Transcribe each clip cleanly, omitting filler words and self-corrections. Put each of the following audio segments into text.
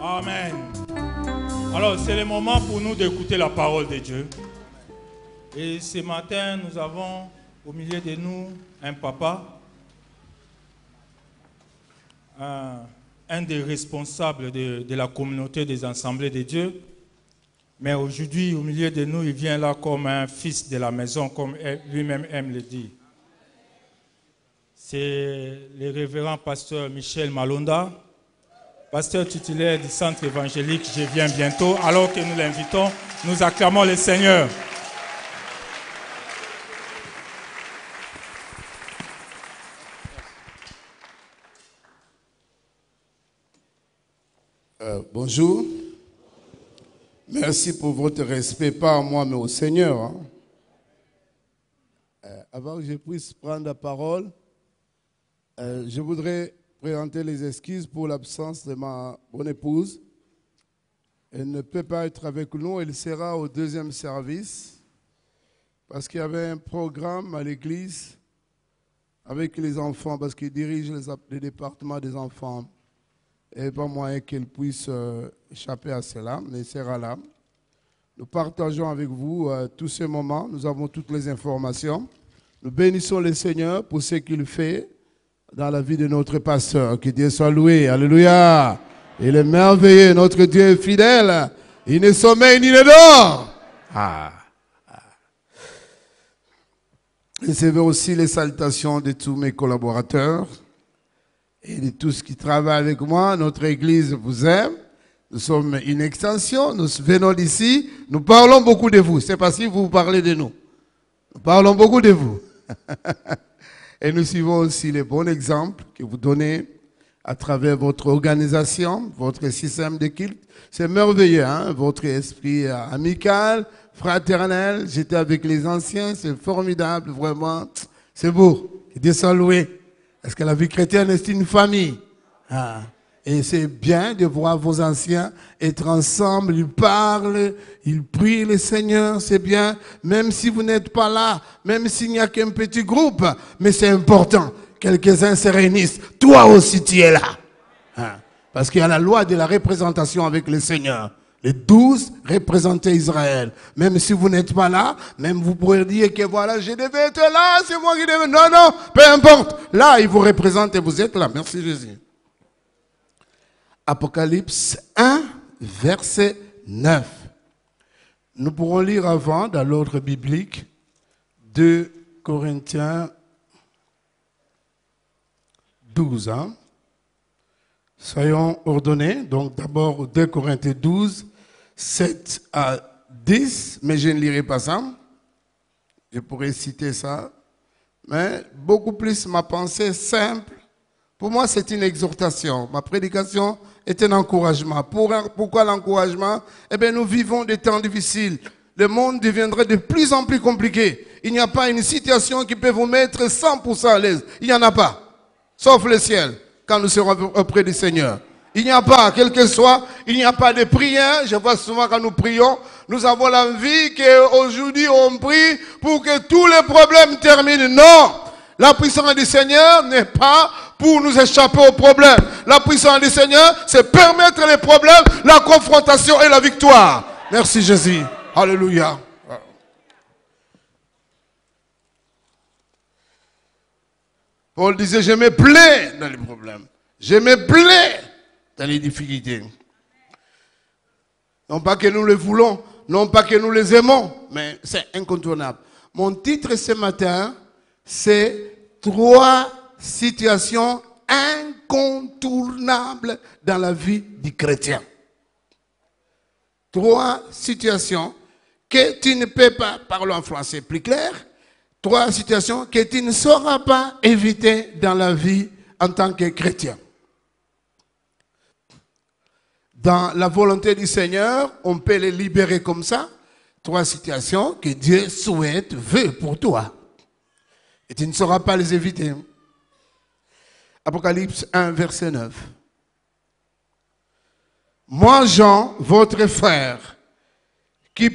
Amen. Alors, c'est le moment pour nous d'écouter la parole de Dieu. Et ce matin, nous avons au milieu de nous un papa, un des responsables de la communauté des assemblées de Dieu. Mais aujourd'hui, au milieu de nous, il vient là comme un fils de la maison, comme lui-même aime le dire. C'est le révérend pasteur Michel Malonda, pasteur titulaire du centre évangélique Je viens bientôt. Alors que nous l'invitons, nous acclamons le Seigneur. Bonjour. Merci pour votre respect, pas à moi, mais au Seigneur. Avant que je puisse prendre la parole, je voudrais présenter les excuses pour l'absence de ma bonne épouse. Elle ne peut pas être avec nous, elle sera au deuxième service parce qu'il y avait un programme à l'église avec les enfants, parce qu'il dirige le département des enfants. Il n'y a pas moyen qu'elle puisse échapper à cela, mais elle sera là. Nous partageons avec vous tous ces moments, nous avons toutes les informations. Nous bénissons le Seigneur pour ce qu'il fait dans la vie de notre pasteur. Que Dieu soit loué. Alléluia. Il est merveilleux. Notre Dieu est fidèle. Il ne sommeille ni ne dort. Recevez aussi les salutations de tous mes collaborateurs et de tous qui travaillent avec moi. Notre église vous aime. Nous sommes une extension. Nous venons d'ici. Nous parlons beaucoup de vous. C'est parce que vous parlez de nous. Nous parlons beaucoup de vous. Et nous suivons aussi les bons exemples que vous donnez à travers votre organisation, votre système de culte. C'est merveilleux, hein? Votre esprit amical, fraternel. J'étais avec les anciens, c'est formidable, vraiment. C'est beau. Que Dieu soit loué. Parce que la vie chrétienne, c'est une famille. Et c'est bien de voir vos anciens être ensemble, ils parlent, ils prient le Seigneur, c'est bien, même si vous n'êtes pas là, même s'il n'y a qu'un petit groupe, mais c'est important, quelques-uns se réunissent, toi aussi tu es là. Parce qu'il y a la loi de la représentation avec le Seigneur. Les 12 représentaient Israël. Même si vous n'êtes pas là, même vous pourrez dire que voilà, je devais être là, c'est moi qui devais... Non, non, peu importe. Là, il vous représente et vous êtes là. Merci Jésus. Apocalypse 1, verset 9. Nous pourrons lire avant, dans l'ordre biblique, 2 Corinthiens 12. Soyons ordonnés. Donc d'abord 2 Corinthiens 12, 7 à 10, mais je ne lirai pas ça. Je pourrais citer ça. Mais beaucoup plus ma pensée simple. Pour moi, c'est une exhortation. Ma prédication est un encouragement. Pourquoi l'encouragement? Eh bien, nous vivons des temps difficiles. Le monde deviendrait de plus en plus compliqué. Il n'y a pas une situation qui peut vous mettre 100% à l'aise. Il n'y en a pas. Sauf le ciel, quand nous serons auprès du Seigneur. Il n'y a pas, quel que soit, il n'y a pas de prière. Je vois souvent quand nous prions, nous avons l'envie qu'aujourd'hui on prie pour que tous les problèmes terminent. Non! La puissance du Seigneur n'est pas pour nous échapper aux problèmes. La puissance du Seigneur, c'est permettre les problèmes, la confrontation et la victoire. Merci Jésus. Alléluia. Paul disait, je me plais dans les problèmes. Je me plais dans les difficultés. Non pas que nous les voulons, non pas que nous les aimons, mais c'est incontournable. Mon titre ce matin, c'est 3 situations incontournables dans la vie du chrétien. 3 situations que tu ne peux pas, parlons en français plus clair, 3 situations que tu ne sauras pas éviter dans la vie en tant que chrétien. Dans la volonté du Seigneur, on peut les libérer comme ça. 3 situations que Dieu souhaite, veut pour toi. Et tu ne sauras pas les éviter. Apocalypse 1, verset 9. Moi, Jean, votre frère, qui est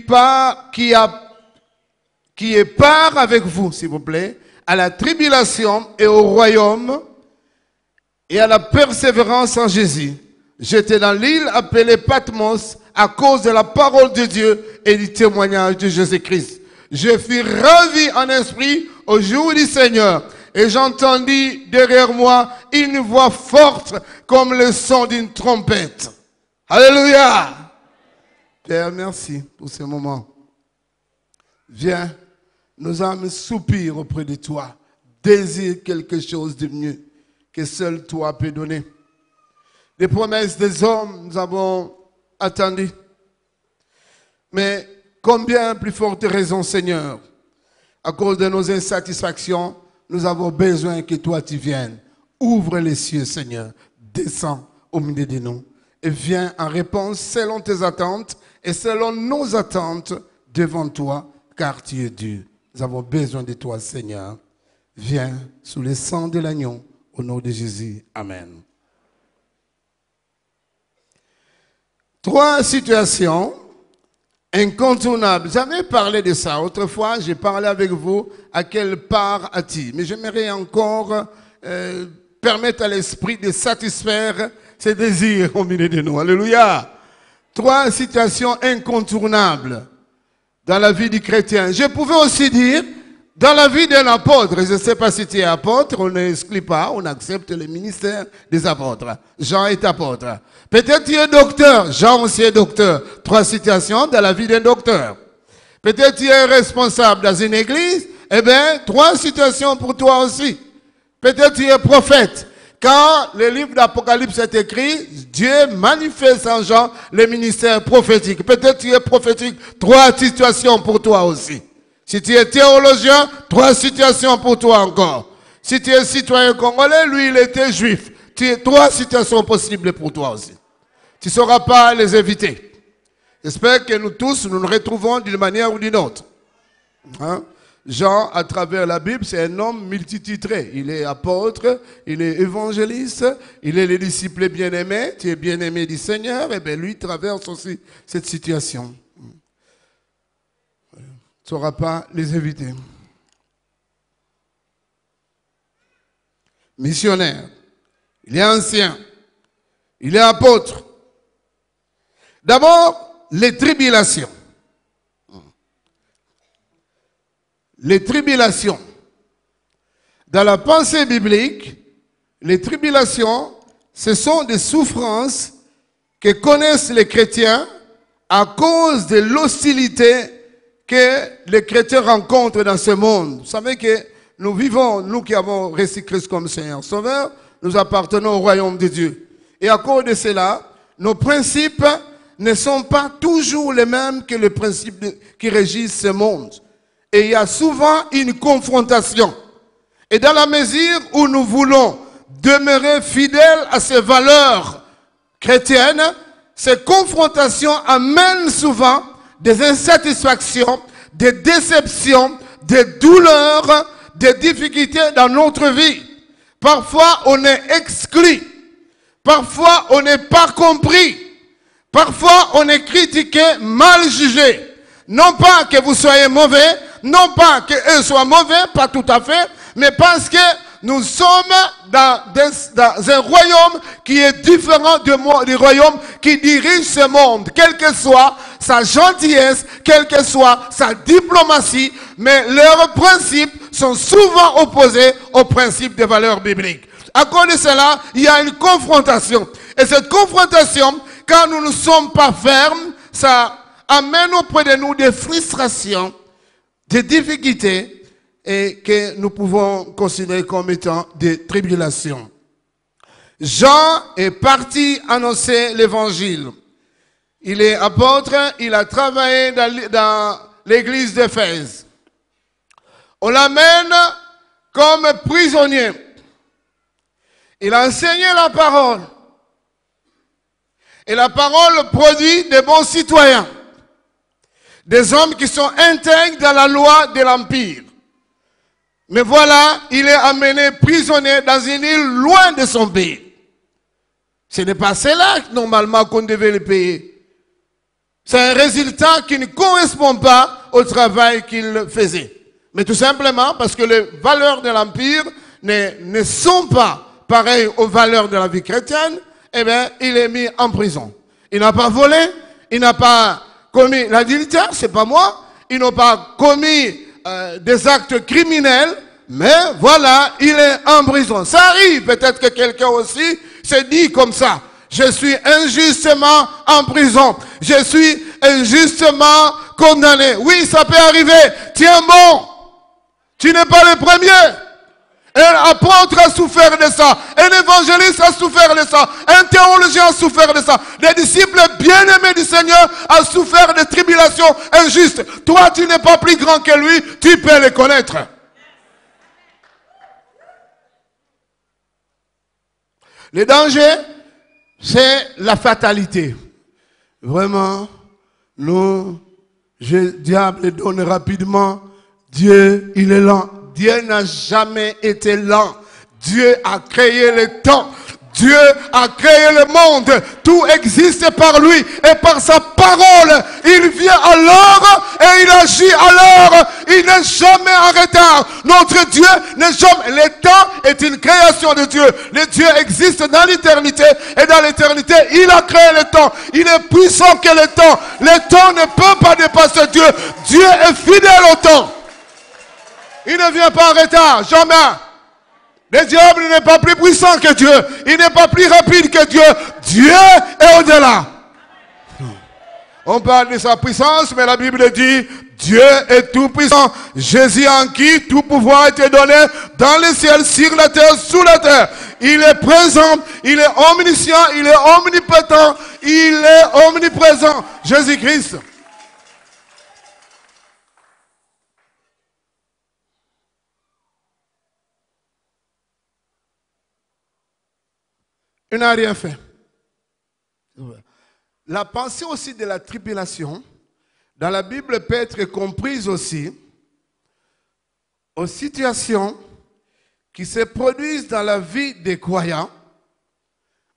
part avec vous, s'il vous plaît, à la tribulation et au royaume et à la persévérance en Jésus, J'étais dans l'île appelée Patmos à cause de la parole de Dieu et du témoignage de Jésus-Christ. Je fus ravi en esprit au jour du Seigneur et j'entendis derrière moi une voix forte comme le son d'une trompette. Alléluia! Père, merci pour ce moment. Viens, nos âmes soupirent auprès de toi, désirent quelque chose de mieux que seul toi peux donner. Les promesses des hommes, nous avons attendu. Mais combien plus forte raison, Seigneur, à cause de nos insatisfactions, nous avons besoin que toi tu viennes. Ouvre les cieux, Seigneur, descends au milieu de nous et viens en réponse selon tes attentes et selon nos attentes devant toi, car tu es Dieu. Nous avons besoin de toi, Seigneur. Viens sous le sang de l'agneau, au nom de Jésus. Amen. 3 situations incontournables. J'avais parlé de ça. Autrefois, j'ai parlé avec vous à quelle part as-tu. Mais j'aimerais encore permettre à l'esprit de satisfaire ses désirs au milieu de nous. Alléluia. 3 situations incontournables dans la vie du chrétien. Je pouvais aussi dire dans la vie d'un apôtre. Je ne sais pas si tu es apôtre, on n'exclut pas, on accepte le ministère des apôtres. Jean est apôtre. Peut-être tu es docteur, Jean aussi est docteur. 3 situations dans la vie d'un docteur. Peut-être tu es responsable dans une église, eh bien, 3 situations pour toi aussi. Peut-être tu es prophète. Quand le livre d'Apocalypse est écrit, Dieu manifeste en Jean le ministère prophétique. Peut-être tu es prophétique, 3 situations pour toi aussi. Si tu es théologien, 3 situations pour toi encore. Si tu es citoyen congolais, lui il était juif. 3 situations possibles pour toi aussi. Tu ne sauras pas les éviter. J'espère que nous tous, nous nous retrouvons d'une manière ou d'une autre. Hein? Jean, à travers la Bible, c'est un homme multititré. Il est apôtre, il est évangéliste, il est le disciple bien-aimé. Tu es bien-aimé du Seigneur, et bien lui traverse aussi cette situation. Tu ne sauras pas les éviter. Missionnaire, il est ancien, il est apôtre. D'abord, les tribulations. Les tribulations. Dans la pensée biblique, les tribulations, ce sont des souffrances que connaissent les chrétiens à cause de l'hostilité que les chrétiens rencontrent dans ce monde. Vous savez que nous vivons, nous qui avons reçu Christ comme Seigneur Sauveur, nous appartenons au royaume de Dieu. Et à cause de cela, nos principes ne sont pas toujours les mêmes que les principes qui régissent ce monde. Et il y a souvent une confrontation. Et dans la mesure où nous voulons demeurer fidèles à ces valeurs chrétiennes, ces confrontations amènent souvent des insatisfactions, des déceptions, des douleurs, des difficultés dans notre vie. Parfois, on est exclu. Parfois, on n'est pas compris. Parfois, on est critiqué, mal jugé. Non pas que vous soyez mauvais, non pas qu'eux soient mauvais, pas tout à fait, mais parce que nous sommes dans un royaume qui est différent du royaume qui dirige ce monde, quelle que soit sa gentillesse, quelle que soit sa diplomatie, mais leurs principes sont souvent opposés aux principes des valeurs bibliques. À cause de cela, il y a une confrontation. Et cette confrontation, quand nous ne sommes pas fermes, ça amène auprès de nous des frustrations, des difficultés, et que nous pouvons considérer comme étant des tribulations. Jean est parti annoncer l'évangile. Il est apôtre, il a travaillé dans l'église d'Éphèse. On l'amène comme prisonnier. Il a enseigné la parole. Et la parole produit des bons citoyens. Des hommes qui sont intègres dans la loi de l'Empire. Mais voilà, il est amené prisonnier dans une île loin de son pays. Ce n'est pas cela normalement qu'on devait le payer. C'est un résultat qui ne correspond pas au travail qu'il faisait. Mais tout simplement parce que les valeurs de l'Empire ne sont pas pareilles aux valeurs de la vie chrétienne. eh bien, il est mis en prison. Il n'a pas volé, il n'a pas commis l'adultère, c'est pas moi. Il n'a pas commis des actes criminels, mais voilà, il est en prison. Ça arrive, peut-être que quelqu'un aussi s'est dit comme ça. Je suis injustement en prison. Je suis injustement condamné. Oui, ça peut arriver. Tiens bon, tu n'es pas le premier. Un apôtre a souffert de ça. Un évangéliste a souffert de ça. Un théologien a souffert de ça. Des disciples bien-aimés du Seigneur ont souffert de tribulations injustes. Toi, tu n'es pas plus grand que lui. Tu peux les connaître. Le danger, c'est la fatalité. Vraiment, le diable donne rapidement. Dieu, il est lent. Dieu n'a jamais été lent. Dieu a créé le temps. Dieu a créé le monde. Tout existe par lui et par sa parole. Il vient à l'heure et il agit à l'heure. Il n'est jamais en retard. Notre Dieu n'est jamais... Le temps est une création de Dieu. Le Dieu existe dans l'éternité et dans l'éternité, il a créé le temps. Il est puissant que le temps. Le temps ne peut pas dépasser Dieu. Dieu est fidèle au temps. Il ne vient pas en retard, jamais. Le diable n'est pas plus puissant que Dieu. Il n'est pas plus rapide que Dieu. Dieu est au-delà. On parle de sa puissance, mais la Bible dit, Dieu est tout puissant. Jésus en qui tout pouvoir a été donné dans le ciel, sur la terre, sous la terre. Il est présent, il est omniscient, il est omnipotent, il est omniprésent. Jésus-Christ. Il n'a rien fait. La pensée aussi de la tribulation, dans la Bible, peut être comprise aussi aux situations qui se produisent dans la vie des croyants,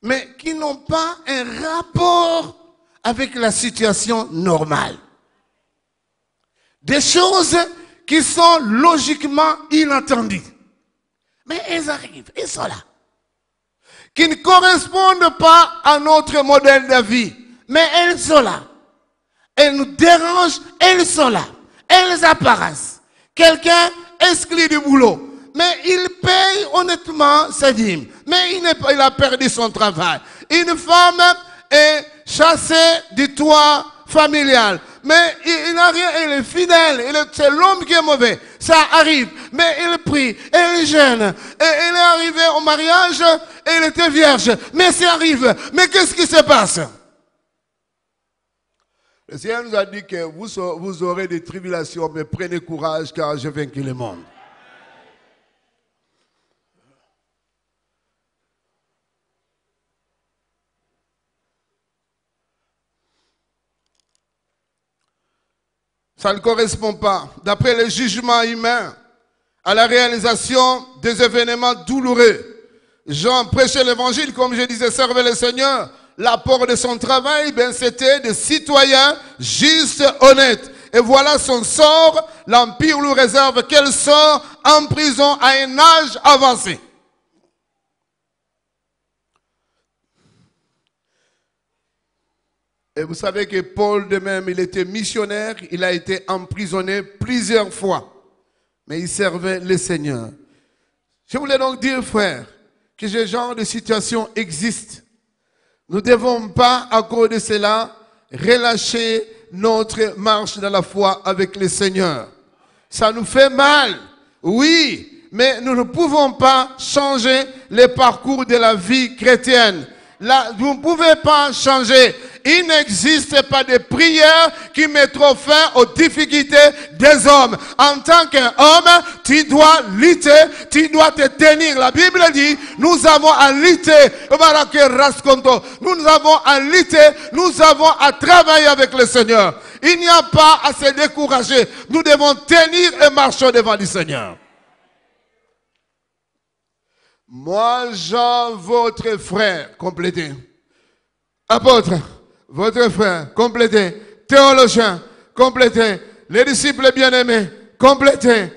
mais qui n'ont pas un rapport avec la situation normale. Des choses qui sont logiquement inattendues. Mais elles arrivent, elles sont là. Qui ne correspondent pas à notre modèle de vie. Mais elles sont là. Elles nous dérangent, elles sont là. Elles apparaissent. Quelqu'un exclu du boulot. Mais il paye honnêtement sa dîme. Mais il a perdu son travail. Une femme est chassée du toit familial. Mais il n'a rien, il est fidèle. C'est l'homme qui est mauvais. Ça arrive. Mais il prie, il jeûne. Et il est arrivé au mariage et il était vierge. Mais ça arrive. Mais qu'est-ce qui se passe? Le Seigneur nous a dit que vous aurez des tribulations, mais prenez courage car je vaincu le monde. Ça ne correspond pas, d'après le jugement humain, à la réalisation des événements douloureux. Jean prêchait l'évangile, comme je disais, servait le Seigneur. L'apport de son travail, ben, c'était de citoyens justes, honnêtes. Et voilà son sort, l'Empire lui réserve quel sort? En prison à un âge avancé. Et vous savez que Paul de même, il était missionnaire, il a été emprisonné plusieurs fois. Mais il servait le Seigneur. Je voulais donc dire, frère, que ce genre de situation existe. Nous ne devons pas, à cause de cela, relâcher notre marche dans la foi avec le Seigneur. Ça nous fait mal, oui, mais nous ne pouvons pas changer le parcours de la vie chrétienne. Là, vous ne pouvez pas changer. Il n'existe pas de prière qui mettront fin aux difficultés des hommes. En tant qu'homme, tu dois lutter, tu dois te tenir. La Bible dit, nous avons à lutter. Nous avons à lutter, nous avons à travailler avec le Seigneur. Il n'y a pas à se décourager. Nous devons tenir et marcher devant le Seigneur. Moi, Jean, votre frère, complétez. Apôtre, votre frère, complétez. Théologien, complétez. Les disciples bien-aimés, complétez.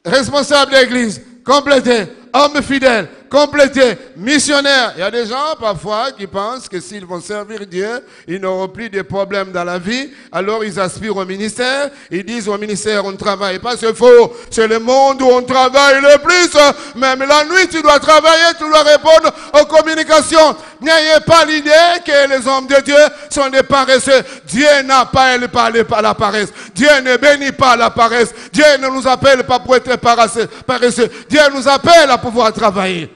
Responsable d'église, complétez. Homme fidèle, compléter, missionnaire. Il y a des gens parfois qui pensent que s'ils vont servir Dieu, ils n'auront plus de problèmes dans la vie. Alors ils aspirent au ministère. Ils disent au ministère, on ne travaille pas. C'est faux. C'est le monde où on travaille le plus. Même la nuit, tu dois travailler, tu dois répondre aux communications. N'ayez pas l'idée que les hommes de Dieu sont des paresseux. Dieu n'a pas parlé par la paresse. Dieu ne bénit pas la paresse. Dieu ne nous appelle pas pour être paresseux. Dieu nous appelle à pouvoir travailler.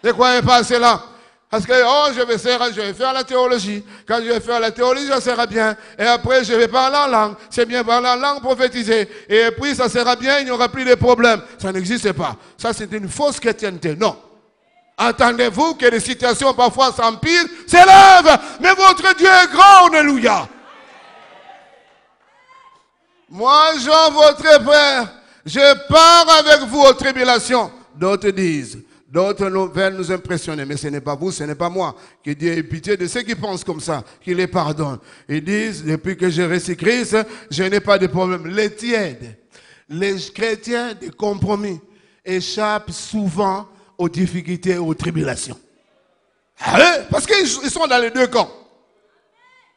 Ne croyez pas à cela. Parce que, je vais faire la théologie. Quand je vais faire la théologie, ça sera bien. Et après, je vais parler en langue. C'est bien parler en langue prophétisée. Et puis, ça sera bien, il n'y aura plus de problèmes. Ça n'existe pas. Ça, c'est une fausse chrétienté. Non. Attendez-vous que les situations parfois s'empirent, s'élèvent. Mais votre Dieu est grand, alléluia. Moi, Jean, votre Père, je pars avec vous aux tribulations. D'autres disent, d'autres veulent nous impressionner, mais ce n'est pas vous, ce n'est pas moi. Que Dieu ait pitié de ceux qui pensent comme ça, qu'il les pardonne. Ils disent, depuis que j'ai reçu Christ, je n'ai pas de problème. Les tièdes, les chrétiens de compromis échappent souvent aux difficultés, aux tribulations. Allez, parce qu'ils sont dans les deux camps.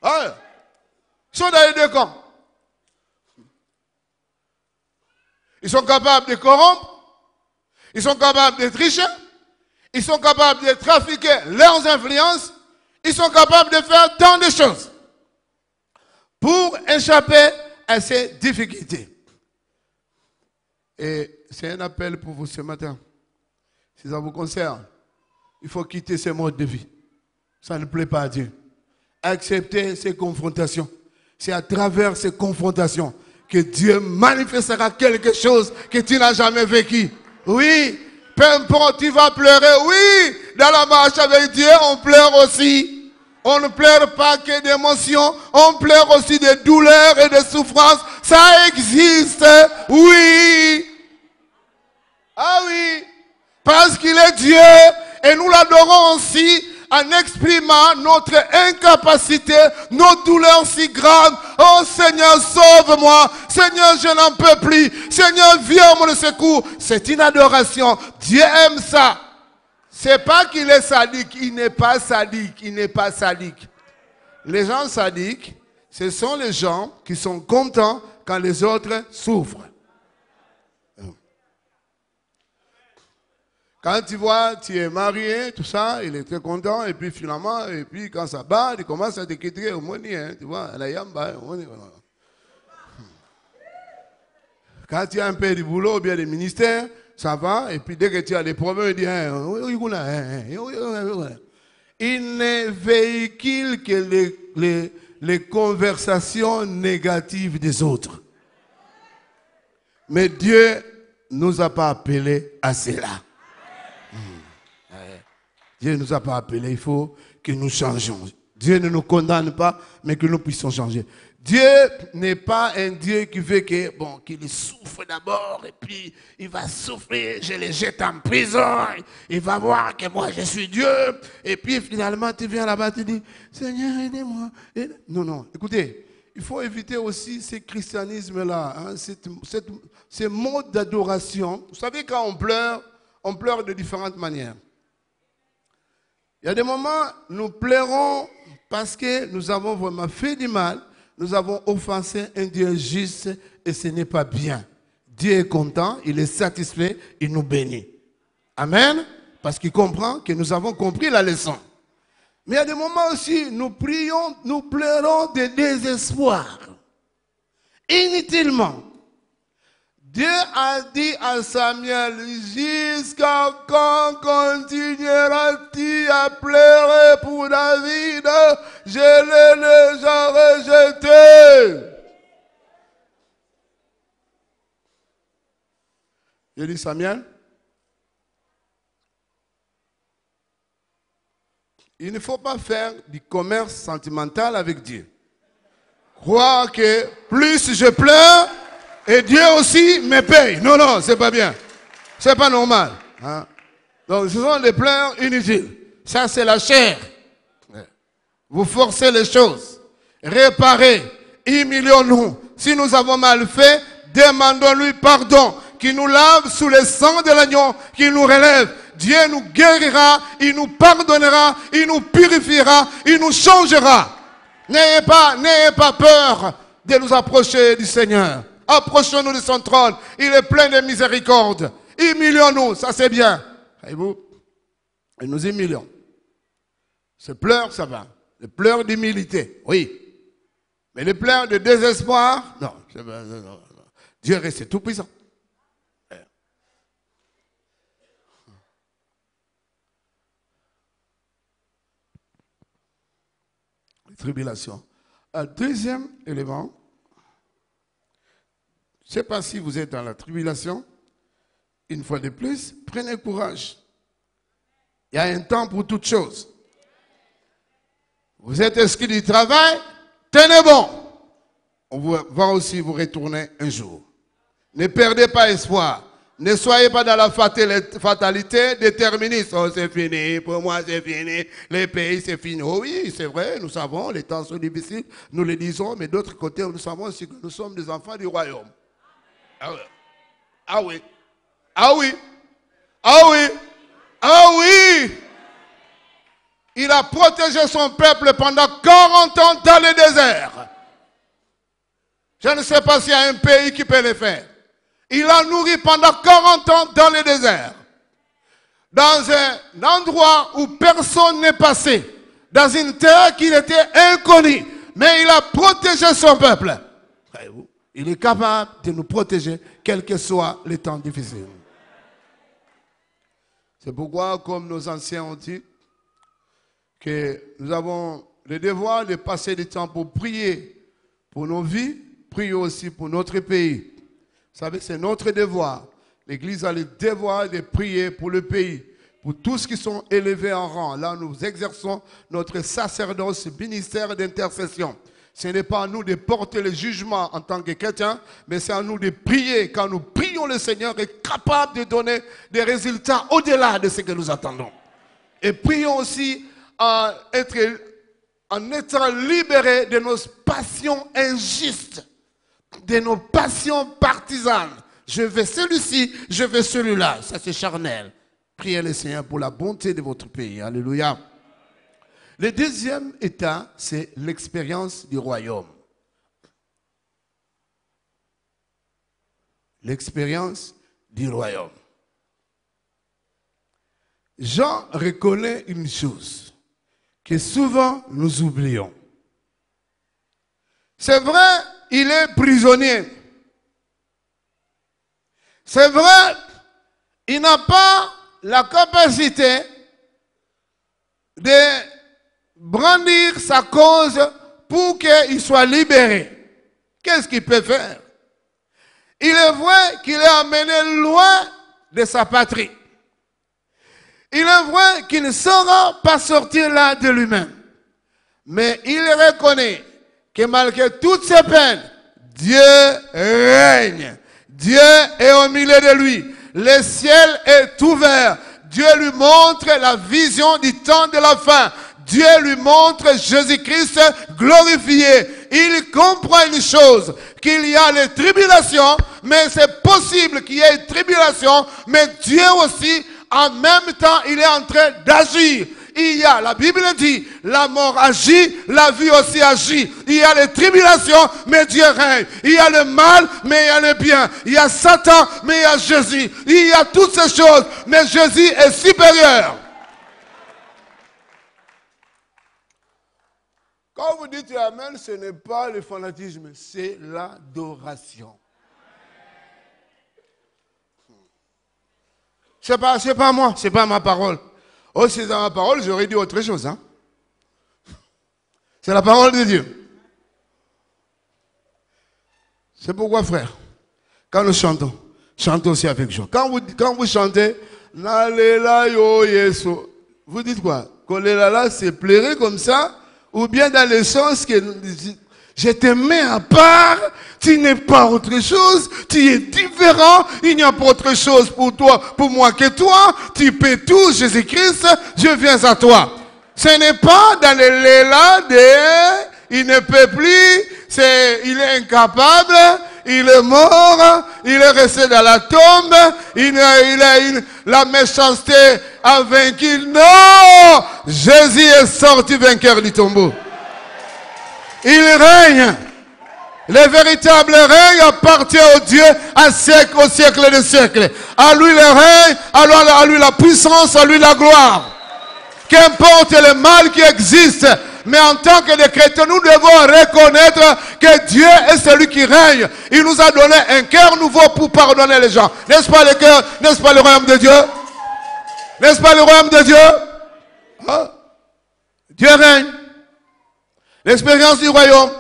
Allez, ils sont dans les deux camps. Ils sont capables de corrompre. Ils sont capables de tricher. Ils sont capables de trafiquer leurs influences. Ils sont capables de faire tant de choses pour échapper à ces difficultés. Et c'est un appel pour vous ce matin. Si ça vous concerne, il faut quitter ce mode de vie. Ça ne plaît pas à Dieu. Accepter ces confrontations. C'est à travers ces confrontations que Dieu manifestera quelque chose que tu n'as jamais vécu. Oui, peu importe, tu vas pleurer. Oui, dans la marche avec Dieu, on pleure aussi. On ne pleure pas que d'émotions, on pleure aussi de douleurs et de souffrances. Ça existe, oui. Ah oui, parce qu'il est Dieu et nous l'adorons aussi en exprimant notre incapacité, nos douleurs si grandes. Oh Seigneur, sauve-moi. Seigneur, je n'en peux plus. Seigneur, viens à mon secours. C'est une adoration. Dieu aime ça. C'est pas qu'il est sadique. Il n'est pas sadique. Il n'est pas sadique. Les gens sadiques, ce sont les gens qui sont contents quand les autres souffrent. Quand tu vois, tu es marié, tout ça, il est très content, et puis finalement, et puis quand ça bat, il commence à te quitter au money, hein, tu vois, à la yamba, au money. Quand tu as un peu de boulot, ou bien des ministères, ça va, et puis dès que tu as des problèmes, il dit, il ne véhicule que les conversations négatives des autres. Mais Dieu ne nous a pas appelés à cela. Dieu ne nous a pas appelés, il faut que nous changeons. Dieu ne nous condamne pas, mais que nous puissions changer. Dieu n'est pas un Dieu qui veut qu'il souffre d'abord, et puis il va souffrir, je le jette en prison, il va voir que moi je suis Dieu, et puis finalement tu viens là-bas, tu dis, Seigneur, aidez-moi. Non, écoutez, il faut éviter aussi ce christianisme-là, hein, ces modes d'adoration. Vous savez, quand on pleure de différentes manières. Il y a des moments, nous pleurons parce que nous avons vraiment fait du mal, nous avons offensé un Dieu juste et ce n'est pas bien. Dieu est content, il est satisfait, il nous bénit. Amen. Parce qu'il comprend que nous avons compris la leçon. Mais il y a des moments aussi, nous prions, nous pleurons de désespoir. Inutilement. Dieu a dit à Samuel, jusqu'à quand continueras-tu à pleurer pour David? Je l'ai déjà rejeté. Il dit, Samuel, il ne faut pas faire du commerce sentimental avec Dieu. Croire que plus je pleure, et Dieu aussi me paye. Non, c'est pas bien. C'est pas normal. Hein? Donc, ce sont des pleurs inutiles. Ça, c'est la chair. Vous forcez les choses. Réparez. Humilions-nous. Si nous avons mal fait, demandons-lui pardon. Qu'il nous lave sous le sang de l'agneau, qu'il nous relève. Dieu nous guérira, il nous pardonnera, il nous purifiera, il nous changera. N'ayez pas peur de nous approcher du Seigneur. Approchons-nous de son trône. Il est plein de miséricorde. Humilions-nous, ça c'est bien. Voyez-vous? Et nous humilions. Ce pleurs, ça va. Les pleurs d'humilité, oui. Mais les pleurs de désespoir, non. Non. Dieu reste tout puissant. Tribulation. Un deuxième élément, je ne sais pas si vous êtes dans la tribulation, une fois de plus, prenez courage. Il y a un temps pour toutes choses. Vous êtes inscrit du travail, tenez bon. On va aussi vous retourner un jour. Ne perdez pas espoir. Ne soyez pas dans la fatalité déterministe. Oh, c'est fini, pour moi c'est fini, les pays c'est fini. Oh oui, c'est vrai, nous savons, les temps sont difficiles, nous le disons, mais d'autre côté, nous savons aussi que nous sommes des enfants du royaume. Ah oui, ah oui, ah oui, ah oui, ah oui. Il a protégé son peuple pendant 40 ans dans le désert. Je ne sais pas s'il y a un pays qui peut le faire. Il a nourri pendant 40 ans dans le désert. Dans un endroit où personne n'est passé. Dans une terre qui était inconnue. Mais il a protégé son peuple. Il est capable de nous protéger, quels que soient les temps difficiles. C'est pourquoi, comme nos anciens ont dit, que nous avons le devoir de passer du temps pour prier pour nos vies, prier aussi pour notre pays. Vous savez, c'est notre devoir. L'Église a le devoir de prier pour le pays, pour tous qui sont élevés en rang. Là, nous exerçons notre sacerdoce, ministère d'intercession. Ce n'est pas à nous de porter le jugement en tant que chrétiens, mais c'est à nous de prier. Quand nous prions, le Seigneur est capable de donner des résultats au-delà de ce que nous attendons. Et prions aussi en étant libérés de nos passions injustes, de nos passions partisanes. Je veux celui-ci, je veux celui-là. Ça, c'est charnel. Priez le Seigneur pour la bonté de votre pays. Alléluia. Le deuxième état, c'est l'expérience du royaume. L'expérience du royaume. Jean reconnaît une chose que souvent nous oublions. C'est vrai, il est prisonnier. C'est vrai, il n'a pas la capacité de brandir sa cause pour qu'il soit libéré. Qu'est-ce qu'il peut faire? Il est vrai qu'il est amené loin de sa patrie. Il est vrai qu'il ne saura pas sortir là de lui-même. Mais il reconnaît que malgré toutes ces peines, Dieu règne. Dieu est au milieu de lui. Le ciel est ouvert. Dieu lui montre la vision du temps de la fin. Dieu lui montre Jésus-Christ glorifié. Il comprend une chose, qu'il y a les tribulations, mais c'est possible qu'il y ait une tribulation, mais Dieu aussi, en même temps, il est en train d'agir. Il y a, la Bible dit, la mort agit, la vie aussi agit. Il y a les tribulations, mais Dieu règne. Il y a le mal, mais il y a le bien. Il y a Satan, mais il y a Jésus. Il y a toutes ces choses, mais Jésus est supérieur. Quand vous dites Amen, ce n'est pas le fanatisme, c'est l'adoration. C'est pas moi, c'est pas ma parole. Oh, si c'est dans ma parole, j'aurais dit autre chose. Hein? C'est la parole de Dieu. C'est pourquoi, frère, quand nous chantons, chantons aussi avec joie. Quand vous chantez, vous dites quoi? Kolela, c'est pleurer comme ça, ou bien dans le sens que je te mets à part, tu n'es pas autre chose, tu es différent, il n'y a pas autre chose pour toi, pour moi que toi, tu peux tout, Jésus-Christ, je viens à toi. Ce n'est pas dans le léla de, il ne peut plus, il est incapable, il est mort, il est resté dans la tombe, la méchanceté a vaincu. Non! Jésus est sorti vainqueur du tombeau. Il règne. Le véritable règne appartient au Dieu au siècle des siècles. À lui le règne, à lui la puissance, à lui la gloire. Qu'importe le mal qui existe, mais en tant que des chrétiens, nous devons reconnaître que Dieu est celui qui règne. Il nous a donné un cœur nouveau pour pardonner les gens. N'est-ce pas le cœur? N'est-ce pas le royaume de Dieu? N'est-ce pas le royaume de Dieu? Hein? Dieu règne. L'expérience du royaume.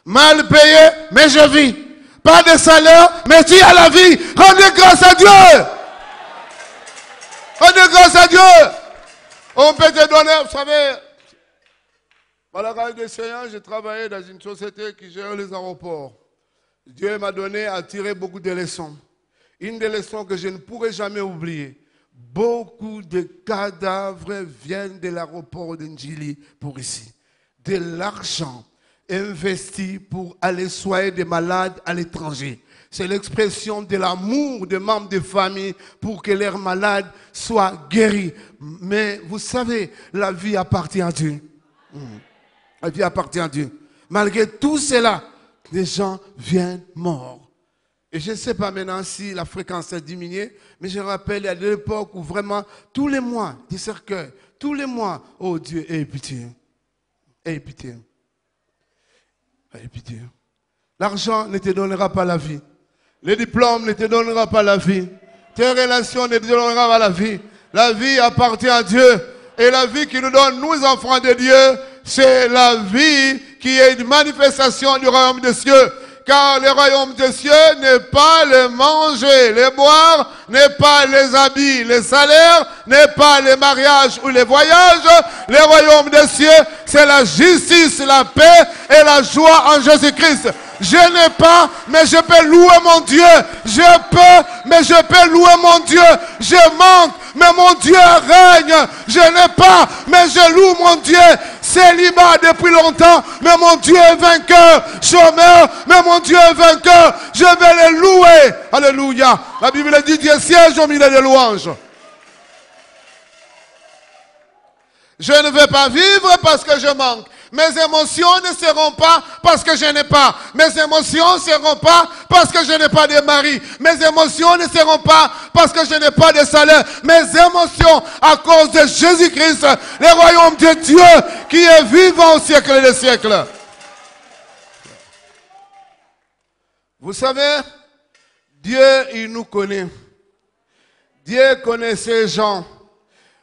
Mal payé, mais je vis. Pas de salaire, mais tu as la vie. Rendez grâce à Dieu. Rendez grâce à Dieu. On peut te donner, vous savez, par la grâce du Seigneur, j'ai travaillé dans une société qui gère les aéroports. Dieu m'a donné à tirer beaucoup de leçons. Une des leçons que je ne pourrai jamais oublier. Beaucoup de cadavres viennent de l'aéroport de Njili pour ici. De l'argent investi pour aller soigner des malades à l'étranger. C'est l'expression de l'amour des membres de famille pour que leurs malades soient guéris. Mais vous savez, la vie appartient à Dieu. La vie appartient à Dieu. Malgré tout cela, les gens viennent morts. Et je ne sais pas maintenant si la fréquence a diminué, mais je me rappelle à l'époque où vraiment, tous les mois, des cercueils, tous les mois, oh Dieu, aie pitié. Aie pitié. Aie pitié. L'argent ne te donnera pas la vie. Les diplômes ne te donnera pas la vie. Tes relations ne te donneront pas la vie. La vie appartient à Dieu. Et la vie qu'il nous donne, nous enfants de Dieu, c'est la vie qui est une manifestation du royaume des cieux. Car le royaume des cieux n'est pas le manger, le boire, n'est pas les habits, les salaires, n'est pas les mariages ou les voyages. Le royaume des cieux, c'est la justice, la paix et la joie en Jésus-Christ. Je n'ai pas, mais je peux louer mon Dieu. Je peux, mais je peux louer mon Dieu. Je manque, mais mon Dieu règne. Je n'ai pas, mais je loue mon Dieu. Célibat depuis longtemps, mais mon Dieu est vainqueur. Chômeur, mais mon Dieu est vainqueur. Je vais le louer. Alléluia. La Bible dit Dieu siège au milieu des louanges. Je ne vais pas vivre parce que je manque. Mes émotions ne seront pas parce que je n'ai pas. Mes émotions ne seront pas parce que je n'ai pas de mari. Mes émotions ne seront pas parce que je n'ai pas de salaire. Mes émotions à cause de Jésus-Christ, le royaume de Dieu qui est vivant au siècle des siècles. Vous savez, Dieu, il nous connaît. Dieu connaît ces gens.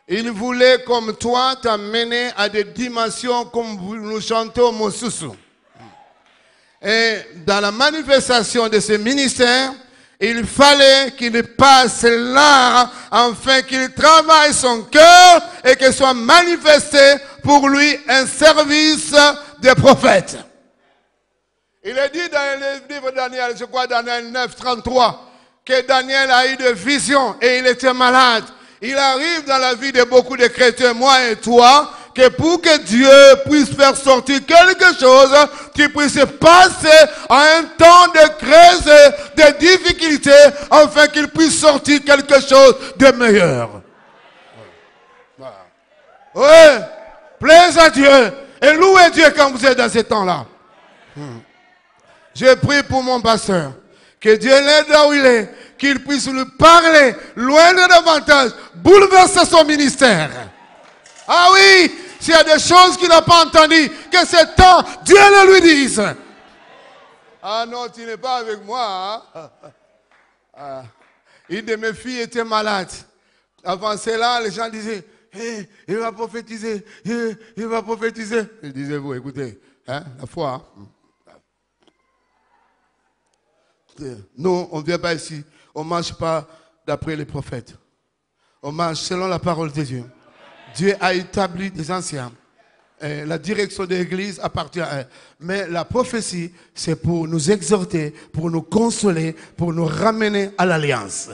Il voulait, comme toi, t'amener à des dimensions comme nous chantons mon soussou. Et dans la manifestation de ce ministère, il fallait qu'il passe là, afin qu'il travaille son cœur et qu'il soit manifesté pour lui un service de prophète. Il est dit dans le livre de Daniel, je crois Daniel 9, 33, que Daniel a eu des visions et il était malade. Il arrive dans la vie de beaucoup de chrétiens, moi et toi, que pour que Dieu puisse faire sortir quelque chose qui puisse passer à un temps de crise, de difficulté, afin qu'il puisse sortir quelque chose de meilleur. Oui, plaise à Dieu et louez Dieu quand vous êtes dans ces temps-là. Je prie pour mon pasteur, que Dieu l'aide là où il est, qu'il puisse lui parler, loin de davantage, bouleverser son ministère. Ah oui, s'il y a des choses qu'il n'a pas entendues, que c'est temps, Dieu le lui dise. Ah non, tu n'es pas avec moi. Hein? Ah. Une de mes filles était malade. Avant cela, les gens disaient, hey, il va prophétiser, il va prophétiser. Je disais, vous écoutez, hein, la foi. Nous, on ne vient pas ici. On ne marche pas d'après les prophètes. On marche selon la parole de Dieu. Dieu a établi des anciens. Et la direction de l'Église appartient à eux. Mais la prophétie, c'est pour nous exhorter, pour nous consoler, pour nous ramener à l'alliance.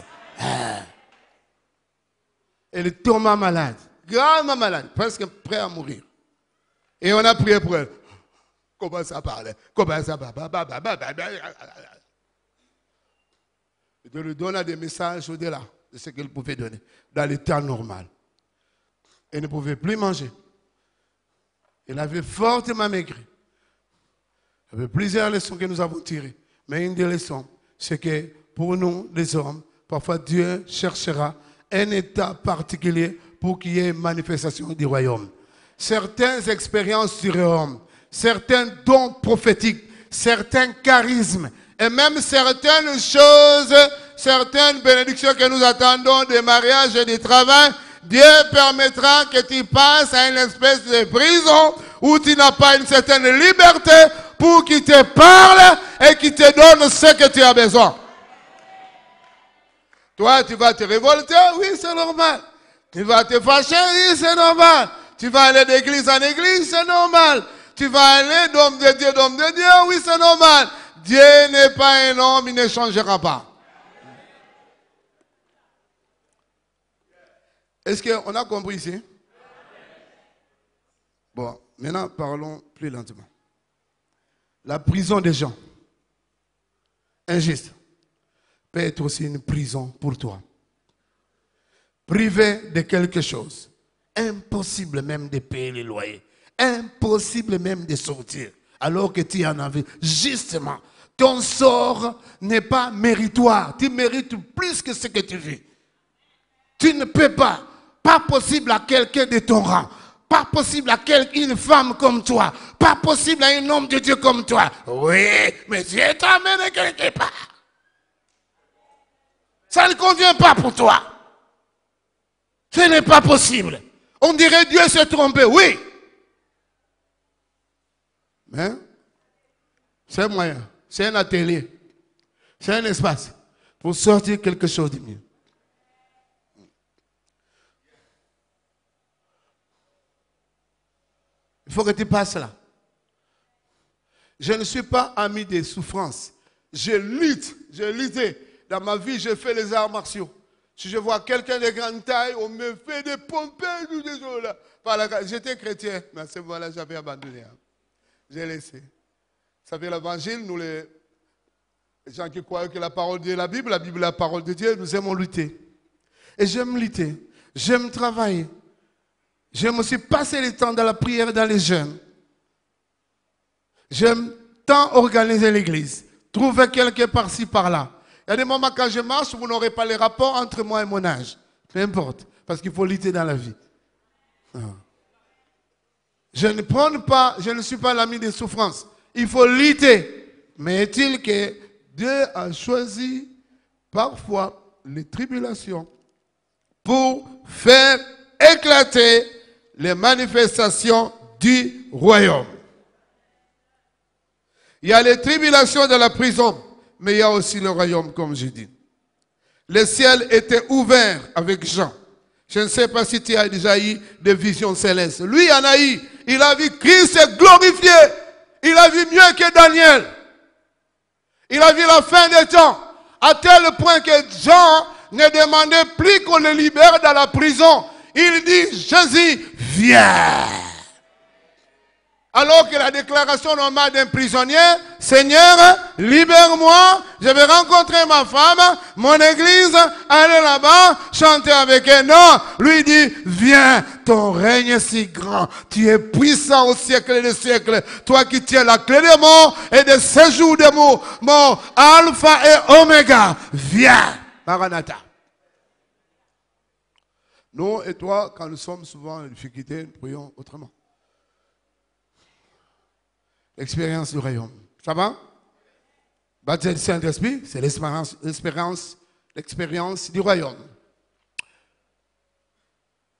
Elle est tombée malade. Gravement malade. Presque prêt à mourir. Et on a prié pour elle. Comment ça parle? Comment ça parle? Je lui donne des messages au-delà. de ce qu'il pouvait donner dans le temps normal. Il ne pouvait plus manger. Il avait fortement maigri. Il y avait plusieurs leçons que nous avons tirées. Mais une des leçons, c'est que pour nous, les hommes, parfois Dieu cherchera un état particulier pour qu'il y ait une manifestation du royaume. Certaines expériences du royaume, certains dons prophétiques, certains charismes, et même certaines choses, certaines bénédictions que nous attendons des mariages et du travail, Dieu permettra que tu passes à une espèce de prison où tu n'as pas une certaine liberté pour qu'il te parle et qu'il te donne ce que tu as besoin. Toi, tu vas te révolter, oui, c'est normal. Tu vas te fâcher, oui, c'est normal. Tu vas aller d'église en église, c'est normal. Tu vas aller d'homme de Dieu, oui, c'est normal. Dieu n'est pas un homme, il ne changera pas. Est-ce qu'on a compris ici? Bon, maintenant parlons plus lentement. La prison des gens, injuste, peut être aussi une prison pour toi. Privé de quelque chose, impossible même de payer les loyers, impossible même de sortir, alors que tu en avais. Justement, ton sort n'est pas méritoire, tu mérites plus que ce que tu vis. Tu ne peux pas. Pas possible à quelqu'un de ton rang. Pas possible à une femme comme toi. Pas possible à un homme de Dieu comme toi. Oui, mais Dieu t'amène quelque part. Ça ne convient pas pour toi. Ce n'est pas possible. On dirait Dieu s'est trompé, oui. Mais c'est un moyen, c'est un atelier, c'est un espace pour sortir quelque chose de mieux. Il faut que tu passes là. Je ne suis pas ami des souffrances. Je lutte, j'ai lutté. Dans ma vie, j'ai fait les arts martiaux. Si je vois quelqu'un de grande taille, on me fait des pompes, j'étais chrétien, mais à ce moment-là, j'avais abandonné. J'ai laissé. Vous savez, l'évangile, nous les gens qui croient que la parole de Dieu est la Bible est la parole de Dieu, nous aimons lutter. Et j'aime lutter, j'aime travailler. J'aime aussi passer le temps dans la prière, dans les jeûnes. J'aime tant organiser l'église, trouver quelqu'un par-ci, par-là. Il y a des moments quand je marche, vous n'aurez pas les rapports entre moi et mon âge. Peu importe, parce qu'il faut lutter dans la vie. Je ne suis pas l'ami des souffrances. Il faut lutter. Mais est-il que Dieu a choisi parfois les tribulations pour faire éclater les manifestations du royaume. Il y a les tribulations de la prison, mais il y a aussi le royaume, comme je dis. Le ciel était ouvert avec Jean. Je ne sais pas si tu as déjà eu des visions célestes. Lui, il en a eu. Il a vu Christ glorifié. Il a vu mieux que Daniel. Il a vu la fin des temps. À tel point que Jean ne demandait plus qu'on le libère dans la prison. Il dit, Jésus, viens. Alors que la déclaration normale d'un prisonnier, Seigneur, libère-moi, je vais rencontrer ma femme, mon église, aller là-bas, chanter avec elle. Non, lui dit, viens, ton règne est si grand, tu es puissant au siècle des siècles, toi qui tiens la clé des morts et des séjours des morts, Alpha et Oméga, viens, Maranatha. Nous et toi, quand nous sommes souvent en difficulté, nous prions autrement. L'expérience du royaume. Ça va? Baptême du Saint-Esprit, c'est l'expérience du royaume.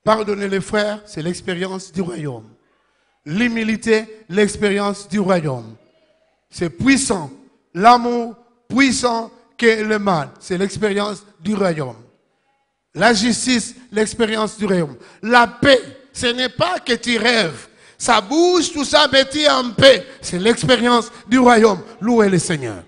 Pardonner les frères, c'est l'expérience du royaume. L'humilité, l'expérience du royaume. C'est puissant. L'amour puissant que le mal, c'est l'expérience du royaume. La justice, l'expérience du royaume. La paix, ce n'est pas que tu rêves. Ça bouge, tout ça, mais tu es en paix. C'est l'expérience du royaume. Louez le Seigneur.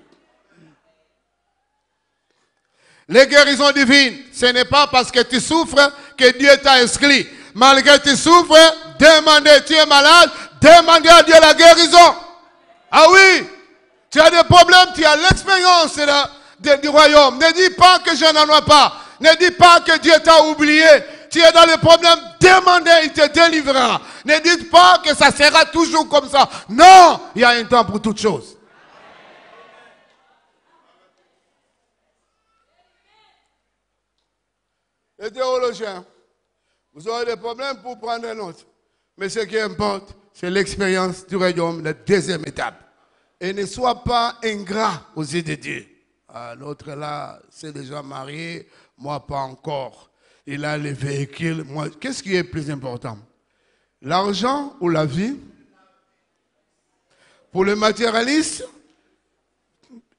Les guérisons divines, ce n'est pas parce que tu souffres que Dieu t'a inscrit. Malgré que tu souffres, demandez, tu es malade, demandez à Dieu la guérison. Ah oui, tu as des problèmes, tu as l'expérience du royaume. Ne dis pas que je n'en ai pas. Ne dis pas que Dieu t'a oublié. Tu es dans le problème, demandez, il te délivrera. Ne dites pas que ça sera toujours comme ça. Non, il y a un temps pour toutes choses. Les théologiens, vous aurez des problèmes pour prendre un autre. Mais ce qui importe, c'est l'expérience du royaume, la deuxième étape. Et ne sois pas ingrat aux yeux de Dieu. L'autre là, c'est déjà marié, moi pas encore. Il a les véhicules. Moi, qu'est-ce qui est plus important? L'argent ou la vie? Pour le matérialiste,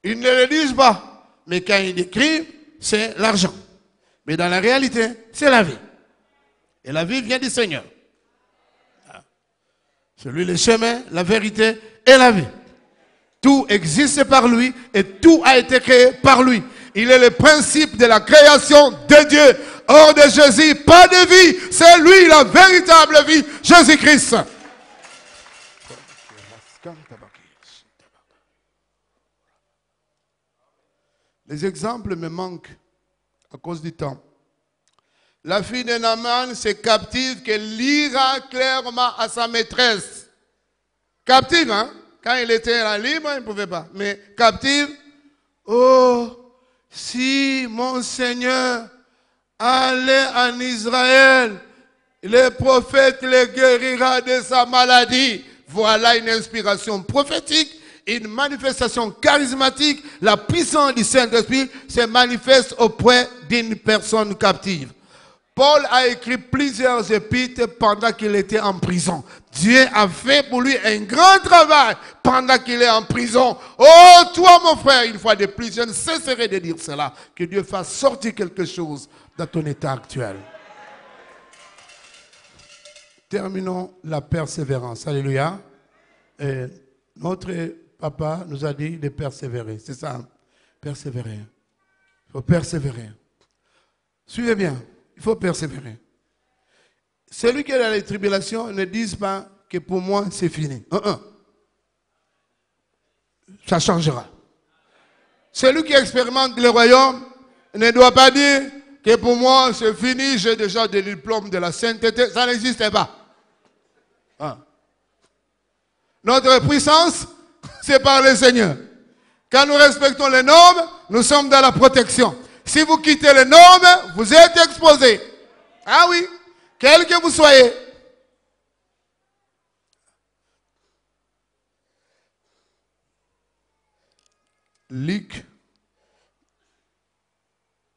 ils ne le disent pas. Mais quand ils écrivent, c'est l'argent. Mais dans la réalité, c'est la vie. Et la vie vient du Seigneur. C'est lui le chemin, la vérité et la vie. Tout existe par lui et tout a été créé par lui. Il est le principe de la création de Dieu. Hors de Jésus, pas de vie. C'est lui la véritable vie, Jésus-Christ. Les exemples me manquent à cause du temps. La fille de Naaman, c'est captive qu'elle lira clairement à sa maîtresse. Captive, hein? Quand il était libre, il ne pouvait pas. Mais captive, oh, si mon Seigneur allait en Israël, le prophète le guérira de sa maladie. Voilà une inspiration prophétique, une manifestation charismatique. La puissance du Saint-Esprit se manifeste auprès d'une personne captive. Paul a écrit plusieurs épîtres pendant qu'il était en prison. Dieu a fait pour lui un grand travail pendant qu'il est en prison. Oh, toi mon frère, une fois de plus, je ne cesserai de dire cela. Que Dieu fasse sortir quelque chose dans ton état actuel. Terminons la persévérance. Alléluia. Et notre papa nous a dit de persévérer. C'est ça, hein? Persévérer. Il faut persévérer. Suivez bien. Il faut persévérer. Celui qui est dans les tribulations ne dise pas que pour moi c'est fini. Ça changera. Celui qui expérimente le royaume ne doit pas dire que pour moi c'est fini, j'ai déjà des diplômes de la sainteté. Ça n'existe pas. Notre puissance, c'est par le Seigneur. Quand nous respectons les normes, nous sommes dans la protection. Si vous quittez les normes, vous êtes exposé. Ah oui, quel que vous soyez. Luc,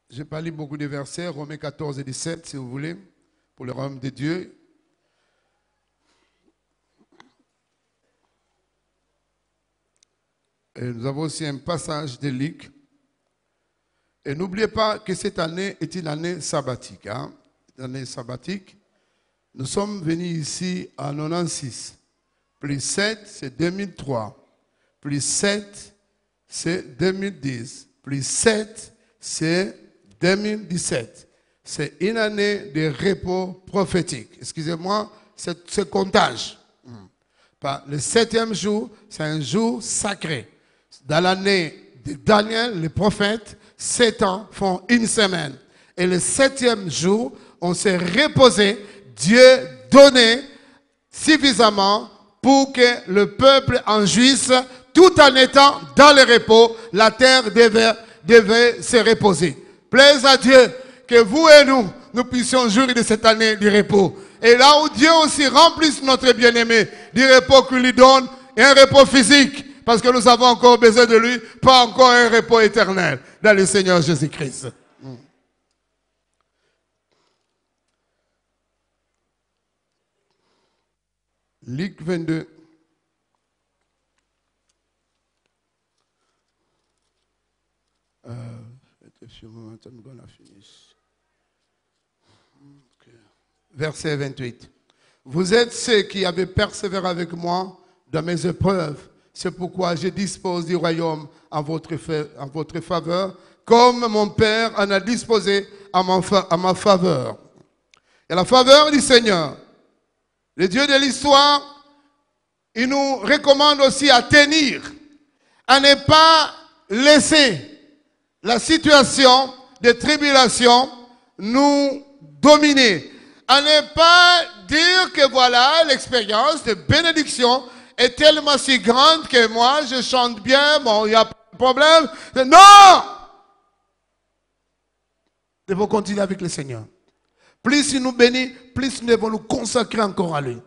je n'ai pas lu beaucoup de versets, Romains 14 et 17, si vous voulez, pour le royaume de Dieu. Et nous avons aussi un passage de Luc. Et n'oubliez pas que cette année est une année sabbatique. Hein? Une année sabbatique. Nous sommes venus ici en 96. Plus 7, c'est 2003. Plus 7, c'est 2010. Plus 7, c'est 2017. C'est une année de repos prophétique. Excusez-moi, ce comptage. Le 7e jour, c'est un jour sacré. Dans l'année de Daniel, le prophète, 7 ans font une semaine. Et le 7e jour, on s'est reposé. Dieu donnait suffisamment pour que le peuple en jouisse tout en étant dans le repos. La terre devait se reposer. Plaise à Dieu que vous et nous puissions jouir de cette année du repos. Et là où Dieu aussi remplisse notre bien-aimé du repos qu'il lui donne, et un repos physique. Parce que nous avons encore besoin de lui, pas encore un repos éternel dans le Seigneur Jésus-Christ. Luc 22. Verset 28. Vous êtes ceux qui avez persévéré avec moi dans mes épreuves. C'est pourquoi je dispose du royaume en votre faveur, comme mon Père en a disposé à ma faveur. Et la faveur du Seigneur, le Dieu de l'histoire, il nous recommande aussi à tenir, à ne pas laisser la situation de tribulation nous dominer. À ne pas dire que voilà, l'expérience de bénédiction est tellement si grande que moi, je chante bien, bon, il n'y a pas de problème. Non! Nous devons continuer avec le Seigneur. Plus il nous bénit, plus nous devons nous consacrer encore à lui.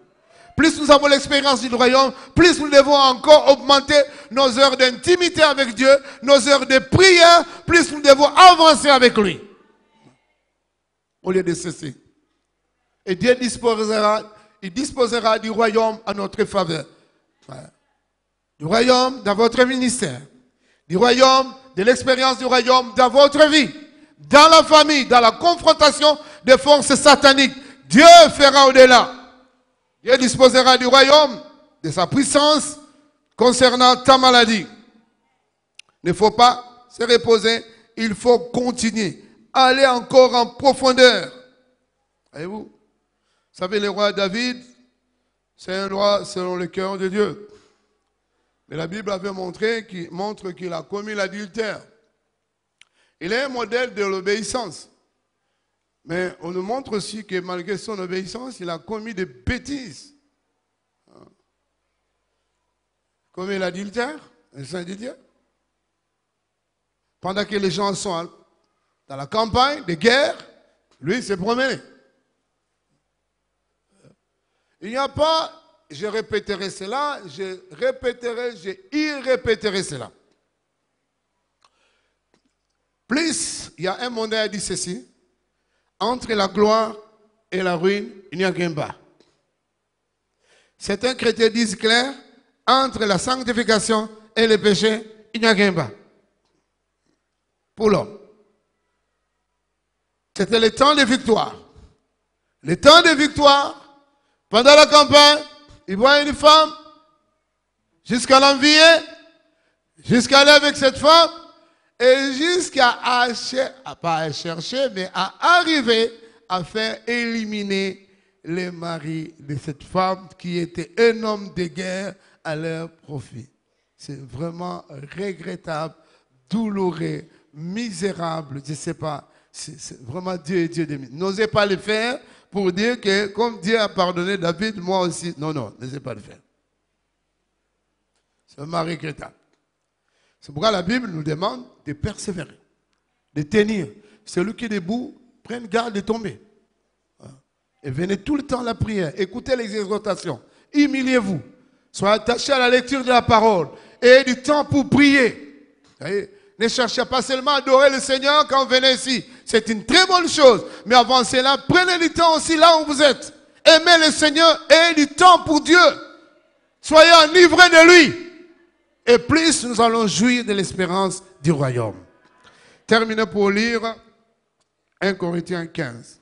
Plus nous avons l'expérience du royaume, plus nous devons encore augmenter nos heures d'intimité avec Dieu, nos heures de prière, plus nous devons avancer avec lui. Au lieu de cesser. Et Dieu disposera du royaume à notre faveur. Du royaume dans votre ministère. Du royaume, de l'expérience du royaume dans votre vie. Dans la famille, dans la confrontation des forces sataniques. Dieu fera au-delà. Dieu disposera du royaume, de sa puissance concernant ta maladie. Il ne faut pas se reposer, il faut continuer. Aller encore en profondeur. Voyez-vous? Vous savez, le roi David, c'est un roi selon le cœur de Dieu. Mais la Bible avait montré qu'il a commis l'adultère. Il est un modèle de l'obéissance. Mais on nous montre aussi que malgré son obéissance, il a commis des bêtises. Commis l'adultère, le Saint de Dieu. Pendant que les gens sont dans la campagne de guerre, lui s'est promené. Il n'y a pas, je répéterai cela, je y répéterai cela. Plus, il y a un mondain qui dit ceci, entre la gloire et la ruine, il n'y a qu'un bas. Certains chrétiens disent clair, entre la sanctification et le péché, il n'y a qu'un bas. Pour l'homme. C'était le temps de victoire. Le temps de victoire, pendant la campagne, il voit une femme, jusqu'à l'envier, jusqu'à aller avec cette femme, et jusqu'à pas chercher, mais à arriver à faire éliminer le mari de cette femme qui était un homme de guerre à leur profit. C'est vraiment regrettable, douloureux, misérable, je ne sais pas. C'est vraiment Dieu et Dieu de miséricorde. N'osez pas le faire pour dire que comme Dieu a pardonné David, moi aussi. Non, n'osez pas le faire. C'est vraiment regrettable. C'est pourquoi la Bible nous demande de persévérer, de tenir. Celui qui est debout, prenne garde de tomber. Et venez tout le temps à la prière. Écoutez les exhortations. Humiliez-vous. Soyez attachés à la lecture de la parole. Et du temps pour prier. Voyez, ne cherchez pas seulement à adorer le Seigneur quand vous venez ici. C'est une très bonne chose. Mais avant cela, prenez du temps aussi là où vous êtes. Aimez le Seigneur et du temps pour Dieu. Soyez enivrés de lui. Et plus nous allons jouir de l'espérance du royaume. Terminez pour lire 1 Corinthiens 15.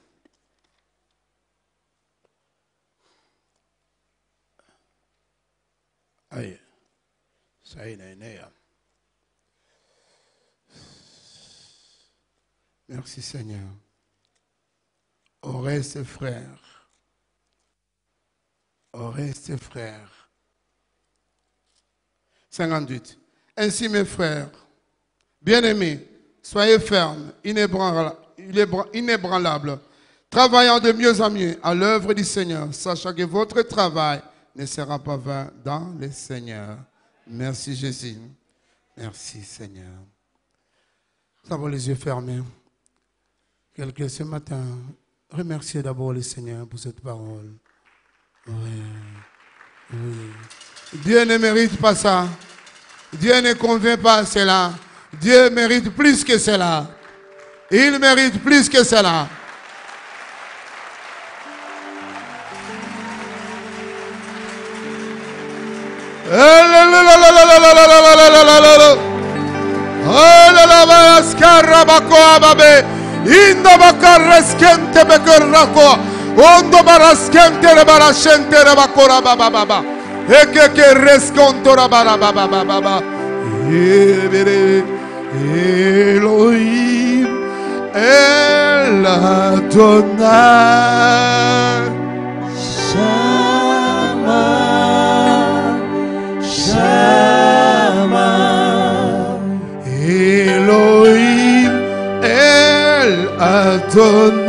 Aïe. Ça y est, merci Seigneur. Oreste frère. Oreste frère. 58. Ainsi mes frères, bien-aimés, soyez fermes, inébranlables, travaillant de mieux en mieux à l'œuvre du Seigneur, sachant que votre travail ne sera pas vain dans le Seigneur. Merci Jésus. Merci Seigneur. Nous avons les yeux fermés. Quelqu'un ce matin, remerciez d'abord le Seigneur pour cette parole. Oui. Dieu ne mérite pas ça. Dieu ne convient pas à cela. Dieu mérite plus que cela. Il mérite plus que cela. Ondo baraskente re barashente re bakora baba baba. Eke ke reskonto ra bara baba baba baba. Elohim El Adonai. Shama, Shama. Elohim El Adonai.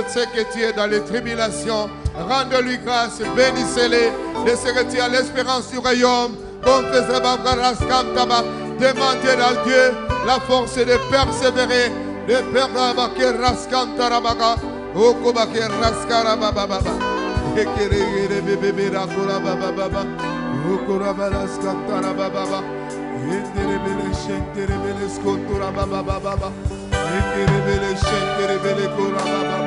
sait que tu es dans les tribulations. Rende-lui grâce, bénissez-les. Laissez-le à l'espérance du royaume. Demandez à Dieu la force de persévérer. De perdre Raskam Tarabaga. Okobake Raskara Baba. Ekere bébé Rakura Baba. Okura Balaskam Tarababa. Yenderebele Shenterebele Skotura Baba. Ekerebele Shenterebele Kura Baba.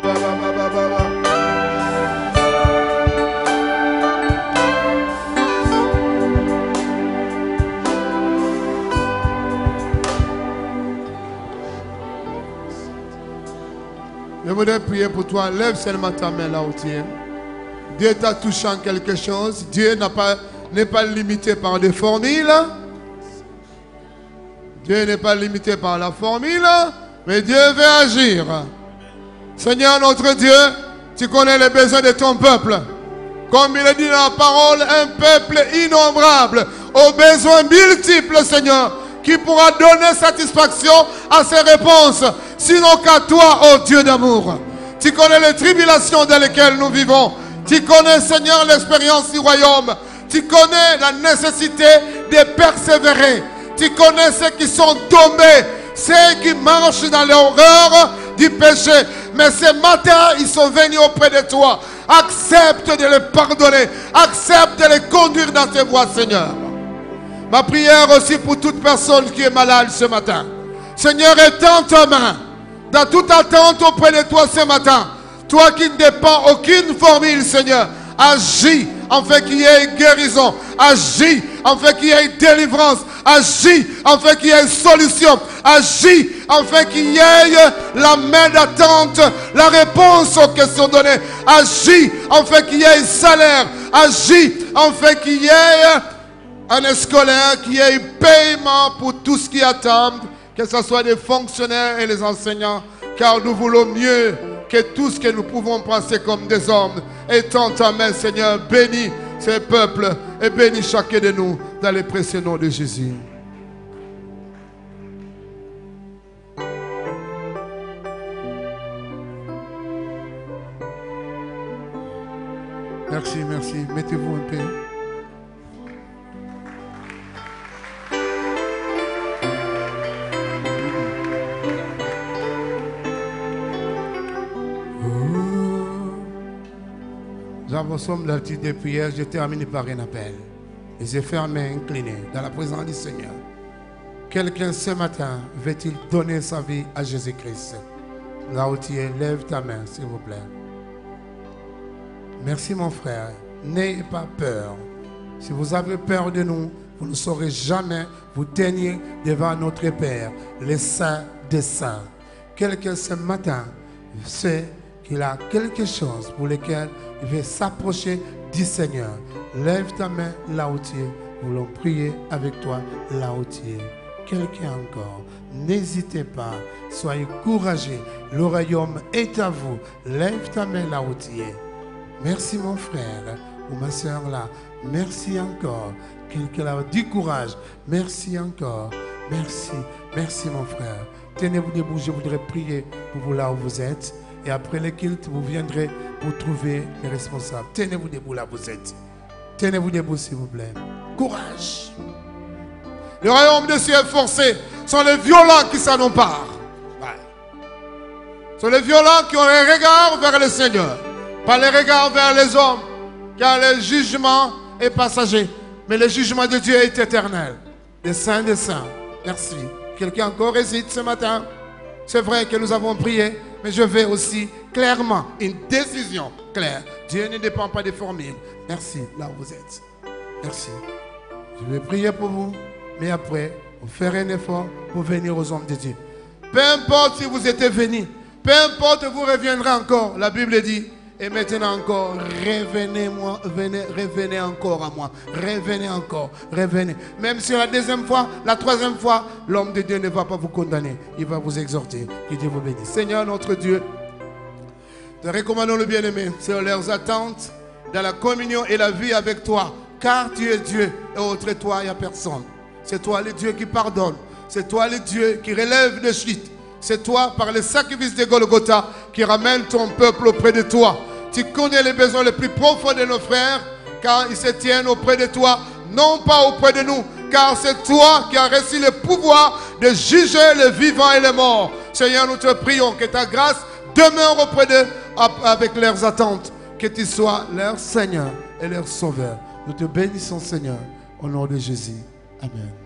Baba. Je voudrais prier pour toi. Lève seulement ta main là où tu es. Dieu t'a touché en quelque chose. Dieu n'est pas limité par des formules. Dieu n'est pas limité par la formule. Mais Dieu veut agir. Seigneur notre Dieu, tu connais les besoins de ton peuple. Comme il est dit dans la parole, un peuple innombrable, aux besoins multiples, Seigneur, qui pourra donner satisfaction à ses réponses. Sinon qu'à toi, ô Dieu d'amour. Tu connais les tribulations dans lesquelles nous vivons. Tu connais, Seigneur, l'expérience du royaume. Tu connais la nécessité de persévérer. Tu connais ceux qui sont tombés, ceux qui marchent dans l'horreur du péché. Mais ce matin, ils sont venus auprès de toi. Accepte de les pardonner. Accepte de les conduire dans tes voies, Seigneur. Ma prière aussi pour toute personne qui est malade ce matin. Seigneur, étends ta main dans toute attente auprès de toi ce matin. Toi qui ne dépends aucune formule, Seigneur, agis afin qu'il y ait guérison. Agis afin qu'il y ait délivrance. Agis afin qu'il y ait solution. Agis afin qu'il y ait la main d'attente, la réponse aux questions données. Agis afin qu'il y ait salaire. Agis afin qu'il y ait un scolaire, qu'il y ait paiement pour tout ce qui attend, que ce soit les fonctionnaires et les enseignants, car nous voulons mieux que tout ce que nous pouvons penser comme des hommes. Étends ta main, Seigneur, bénis ces peuples et bénis chacun de nous dans les précieux noms de Jésus. Merci, merci. Mettez-vous un peu. Nous avançons dans l'attitude de prière. Je termine par un appel. Les yeux fermés, inclinés, dans la présence du Seigneur. Quelqu'un ce matin veut-il donner sa vie à Jésus-Christ? Là où tu es, lève ta main, s'il vous plaît. Merci mon frère. N'ayez pas peur. Si vous avez peur de nous, vous ne saurez jamais vous tenir devant notre Père, le Saint des Saints. Quelqu'un ce matin sait qu'il a quelque chose pour lequel il veut s'approcher du Seigneur. Lève ta main là où tu es. Nous voulons prier avec toi là où tu es. Quelqu'un encore, n'hésitez pas, soyez courageux. Le royaume est à vous. Lève ta main là où tu es. Merci mon frère ou ma soeur là. Merci encore. Quelqu'un a du courage. Merci encore. Merci. Merci mon frère. Tenez-vous debout, je voudrais prier pour vous là où vous êtes. Et après le culte, vous viendrez pour trouver les responsables. Tenez-vous debout là où vous êtes. Tenez-vous debout s'il vous plaît. Courage. Le royaume de Dieu est forcé. Ce sont les violents qui s'en emparent. Ce sont les violents qui ont un regard vers le Seigneur. Pas le regard vers les hommes. Car le jugement est passager. Mais le jugement de Dieu est éternel. Des saints des saints. Merci. Quelqu'un encore hésite ce matin? C'est vrai que nous avons prié. Mais je veux aussi clairement une décision claire. Dieu ne dépend pas des formules. Merci, là où vous êtes. Merci. Je vais prier pour vous. Mais après, vous ferez un effort pour venir aux hommes de Dieu. Peu importe si vous êtes venus. Peu importe, vous reviendrez encore. La Bible dit, et maintenant encore, revenez-moi, revenez encore à moi. Revenez encore, revenez. Même si la deuxième fois, la troisième fois, l'homme de Dieu ne va pas vous condamner. Il va vous exhorter. Que Dieu vous bénisse. Seigneur notre Dieu, te recommandons le bien-aimé sur leurs attentes dans la communion et la vie avec toi. Car tu es Dieu et autre toi, il n'y a personne. C'est toi le Dieu qui pardonne. C'est toi le Dieu qui relève de chute. C'est toi, par le sacrifice de Golgotha, qui ramène ton peuple auprès de toi. Tu connais les besoins les plus profonds de nos frères, car ils se tiennent auprès de toi, non pas auprès de nous, car c'est toi qui as reçu le pouvoir de juger les vivants et les morts. Seigneur, nous te prions que ta grâce demeure auprès d'eux avec leurs attentes, que tu sois leur Seigneur et leur Sauveur. Nous te bénissons, Seigneur, au nom de Jésus. Amen.